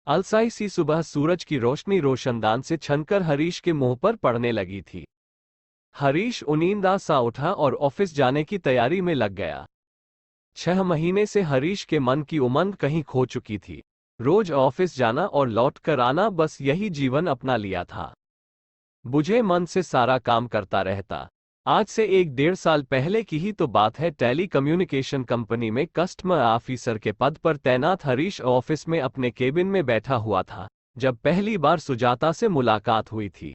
अलसाई सी सुबह सूरज की रोशनी रोशनदान से छनकर हरीश के मुंह पर पड़ने लगी थी। हरीश उनींदा सा उठा और ऑफिस जाने की तैयारी में लग गया। 6 महीने से हरीश के मन की उमंग कहीं खो चुकी थी। रोज ऑफिस जाना और लौट कर आना, बस यही जीवन अपना लिया था। बुझे मन से सारा काम करता रहता। आज से 1-1.5 साल पहले की ही तो बात है। टेली कम्युनिकेशन कंपनी में कस्टमर ऑफिसर के पद पर तैनात हरीश ऑफिस में अपने केबिन में बैठा हुआ था जब पहली बार सुजाता से मुलाकात हुई थी।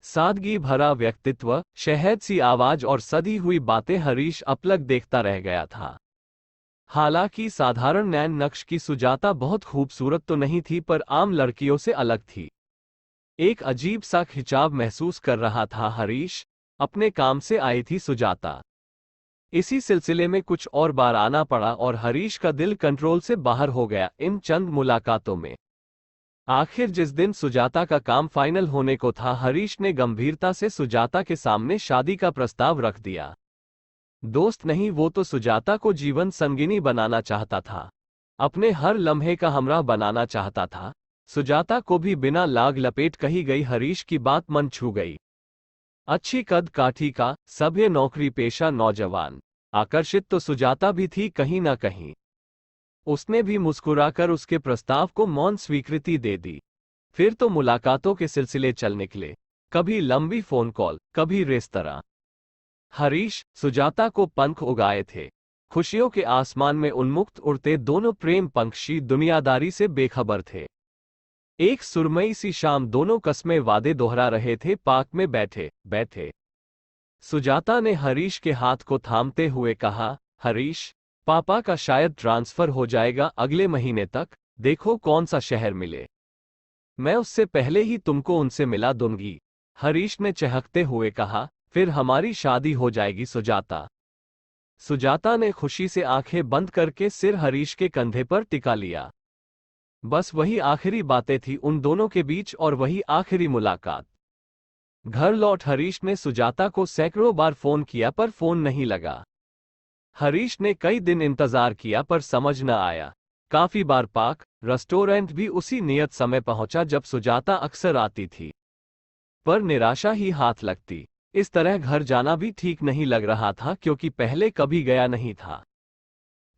सादगी भरा व्यक्तित्व, शहद सी आवाज और सधी हुई बातें, हरीश अपलक देखता रह गया था। हालांकि साधारण नैन नक्श की सुजाता बहुत खूबसूरत तो नहीं थी, पर आम लड़कियों से अलग थी। एक अजीब सा खिंचाव महसूस कर रहा था हरीश। अपने काम से आई थी सुजाता। इसी सिलसिले में कुछ और बार आना पड़ा और हरीश का दिल कंट्रोल से बाहर हो गया इन चंद मुलाकातों में। आखिर जिस दिन सुजाता का काम फाइनल होने को था, हरीश ने गंभीरता से सुजाता के सामने शादी का प्रस्ताव रख दिया। दोस्त नहीं, वो तो सुजाता को जीवन संगिनी बनाना चाहता था, अपने हर लम्हे का हमराह बनाना चाहता था। सुजाता को भी बिना लाग लपेट कही गई हरीश की बात मन छू गई। अच्छी कद काठी का, सभ्य नौकरी पेशा नौजवान। आकर्षित तो सुजाता भी थी कहीं ना कहीं। उसने भी मुस्कुराकर उसके प्रस्ताव को मौन स्वीकृति दे दी। फिर तो मुलाकातों के सिलसिले चल निकले। कभी लंबी फोन कॉल, कभी रेस्तरां। हरीश, सुजाता को पंख उगाए थे। खुशियों के आसमान में उन्मुक्त उड़ते दोनों प्रेम पंक्षी दुनियादारी से बेखबर थे। एक सुरमई सी शाम दोनों कस्में वादे दोहरा रहे थे पार्क में बैठे बैठे। सुजाता ने हरीश के हाथ को थामते हुए कहा, हरीश, पापा का शायद ट्रांसफर हो जाएगा अगले महीने तक। देखो कौन सा शहर मिले, मैं उससे पहले ही तुमको उनसे मिला दूंगी। हरीश ने चहकते हुए कहा, फिर हमारी शादी हो जाएगी सुजाता। सुजाता ने खुशी से आंखें बंद करके सिर हरीश के कंधे पर टिका लिया। बस वही आखिरी बातें थी उन दोनों के बीच और वही आखिरी मुलाकात। घर लौट हरीश ने सुजाता को सैकड़ों बार फोन किया पर फोन नहीं लगा। हरीश ने कई दिन इंतजार किया पर समझ न आया। काफी बार पार्क, रेस्टोरेंट भी उसी नियत समय पहुंचा जब सुजाता अक्सर आती थी, पर निराशा ही हाथ लगती। इस तरह घर जाना भी ठीक नहीं लग रहा था क्योंकि पहले कभी गया नहीं था,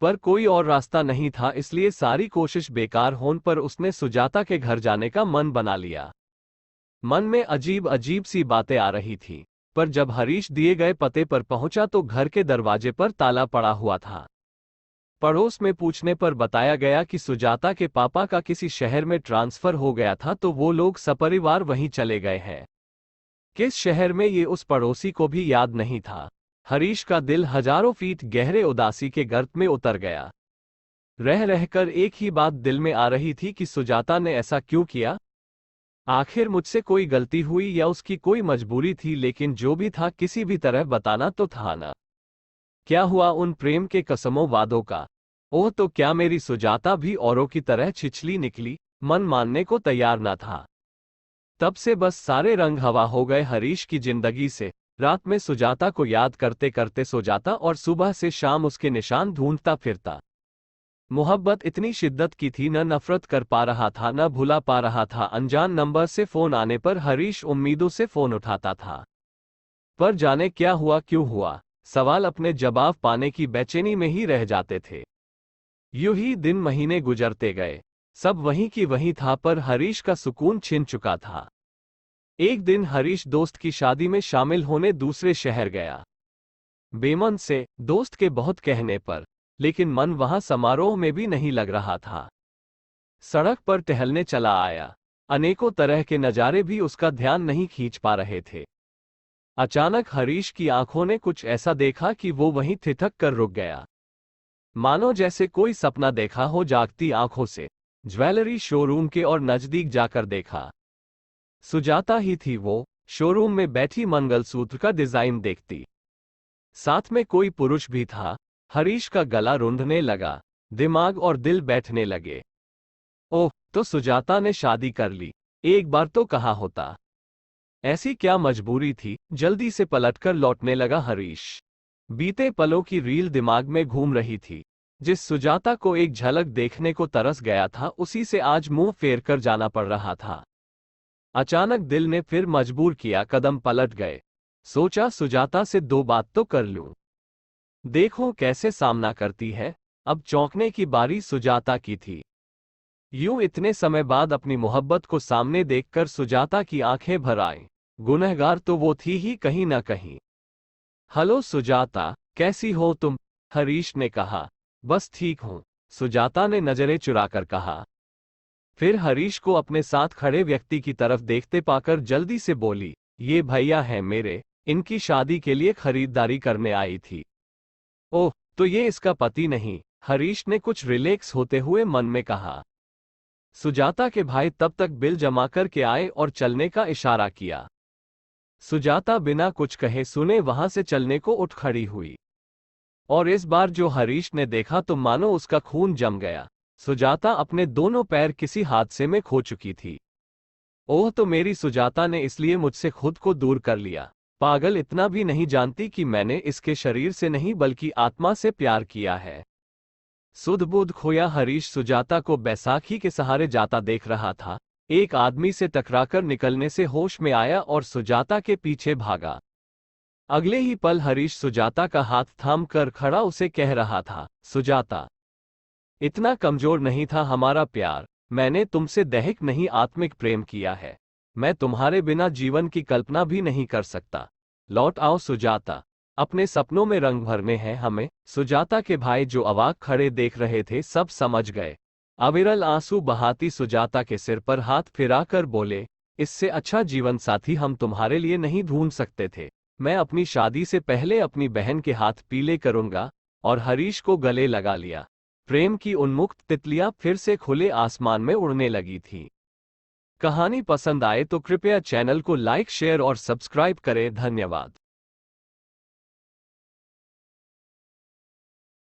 पर कोई और रास्ता नहीं था, इसलिए सारी कोशिश बेकार होने पर उसने सुजाता के घर जाने का मन बना लिया। मन में अजीब अजीब सी बातें आ रही थी, पर जब हरीश दिए गए पते पर पहुंचा तो घर के दरवाजे पर ताला पड़ा हुआ था। पड़ोस में पूछने पर बताया गया कि सुजाता के पापा का किसी शहर में ट्रांसफर हो गया था तो वो लोग सपरिवार वहीं चले गए हैं। किस शहर में ये उस पड़ोसी को भी याद नहीं था। हरीश का दिल हजारों फीट गहरे उदासी के गर्त में उतर गया। रह रहकर एक ही बात दिल में आ रही थी कि सुजाता ने ऐसा क्यों किया। आखिर मुझसे कोई गलती हुई या उसकी कोई मजबूरी थी, लेकिन जो भी था किसी भी तरह बताना तो था ना। क्या हुआ उन प्रेम के कसमों वादों का। ओह, तो क्या मेरी सुजाता भी औरों की तरह छिछली निकली, मन मानने को तैयार न था। तब से बस सारे रंग हवा हो गए हरीश की जिंदगी से। रात में सुजाता को याद करते करते सो जाता और सुबह से शाम उसके निशान ढूंढता फिरता। मोहब्बत इतनी शिद्दत की थी, न नफरत कर पा रहा था न भुला पा रहा था। अनजान नंबर से फोन आने पर हरीश उम्मीदों से फोन उठाता था, पर जाने क्या हुआ क्यों हुआ, सवाल अपने जवाब पाने की बेचैनी में ही रह जाते थे। यूं ही दिन महीने गुजरते गए। सब वहीं की वहीं था, पर हरीश का सुकून छिन चुका था। एक दिन हरीश दोस्त की शादी में शामिल होने दूसरे शहर गया। बेमन से, दोस्त के बहुत कहने पर, लेकिन मन वहां समारोह में भी नहीं लग रहा था। सड़क पर टहलने चला आया। अनेकों तरह के नजारे भी उसका ध्यान नहीं खींच पा रहे थे। अचानक हरीश की आंखों ने कुछ ऐसा देखा कि वो वहीं ठिठक कर रुक गया, मानो जैसे कोई सपना देखा हो। जागती आंखों से ज्वेलरी शोरूम के और नजदीक जाकर देखा। सुजाता ही थी वो, शोरूम में बैठी मंगलसूत्र का डिजाइन देखती। साथ में कोई पुरुष भी था। हरीश का गला रुंधने लगा, दिमाग और दिल बैठने लगे। ओह, तो सुजाता ने शादी कर ली। एक बार तो कहा होता। ऐसी क्या मजबूरी थी। जल्दी से पलटकर लौटने लगा हरीश। बीते पलों की रील दिमाग में घूम रही थी। जिस सुजाता को एक झलक देखने को तरस गया था उसी से आज मुंह फेर कर जाना पड़ रहा था। अचानक दिल ने फिर मजबूर किया, कदम पलट गए। सोचा सुजाता से 2 बात तो कर लूं, देखो कैसे सामना करती है। अब चौंकने की बारी सुजाता की थी। यूं इतने समय बाद अपनी मोहब्बत को सामने देखकर सुजाता की आंखें भर आईं। गुनहगार तो वो थी ही कहीं ना कहीं। हेलो सुजाता, कैसी हो तुम? हरीश ने कहा। बस ठीक हूं, सुजाता ने नजरें चुराकर कहा। फिर हरीश को अपने साथ खड़े व्यक्ति की तरफ देखते पाकर जल्दी से बोली, ये भैया हैं मेरे, इनकी शादी के लिए खरीदारी करने आई थी। ओह, तो ये इसका पति नहीं? हरीश ने कुछ रिलैक्स होते हुए मन में कहा। सुजाता के भाई तब तक बिल जमा करके आए और चलने का इशारा किया। सुजाता बिना कुछ कहे सुने वहां से चलने को उठ खड़ी हुई। और इस बार जो हरीश ने देखा तो मानो उसका खून जम गया। सुजाता अपने दोनों पैर किसी हादसे में खो चुकी थी। ओह, तो मेरी सुजाता ने इसलिए मुझसे खुद को दूर कर लिया। पागल, इतना भी नहीं जानती कि मैंने इसके शरीर से नहीं बल्कि आत्मा से प्यार किया है। सुध बुध खोया हरीश सुजाता को बैसाखी के सहारे जाता देख रहा था। एक आदमी से टकराकर निकलने से होश में आया और सुजाता के पीछे भागा। अगले ही पल हरीश सुजाता का हाथ थाम कर खड़ा उसे कह रहा था, सुजाता, इतना कमजोर नहीं था हमारा प्यार। मैंने तुमसे दैहिक नहीं आत्मिक प्रेम किया है। मैं तुम्हारे बिना जीवन की कल्पना भी नहीं कर सकता। लौट आओ सुजाता, अपने सपनों में रंग भरने हैं हमें। सुजाता के भाई जो अवाक खड़े देख रहे थे सब समझ गए। अविरल आंसू बहाती सुजाता के सिर पर हाथ फिराकर बोले, इससे अच्छा जीवन साथी हम तुम्हारे लिए नहीं ढूंढ सकते थे। मैं अपनी शादी से पहले अपनी बहन के हाथ पीले करूंगा। और हरीश को गले लगा लिया। प्रेम की उन्मुक्त तितलियां फिर से खुले आसमान में उड़ने लगी थी। कहानी पसंद आए तो कृपया चैनल को लाइक, शेयर और सब्सक्राइब करें। धन्यवाद।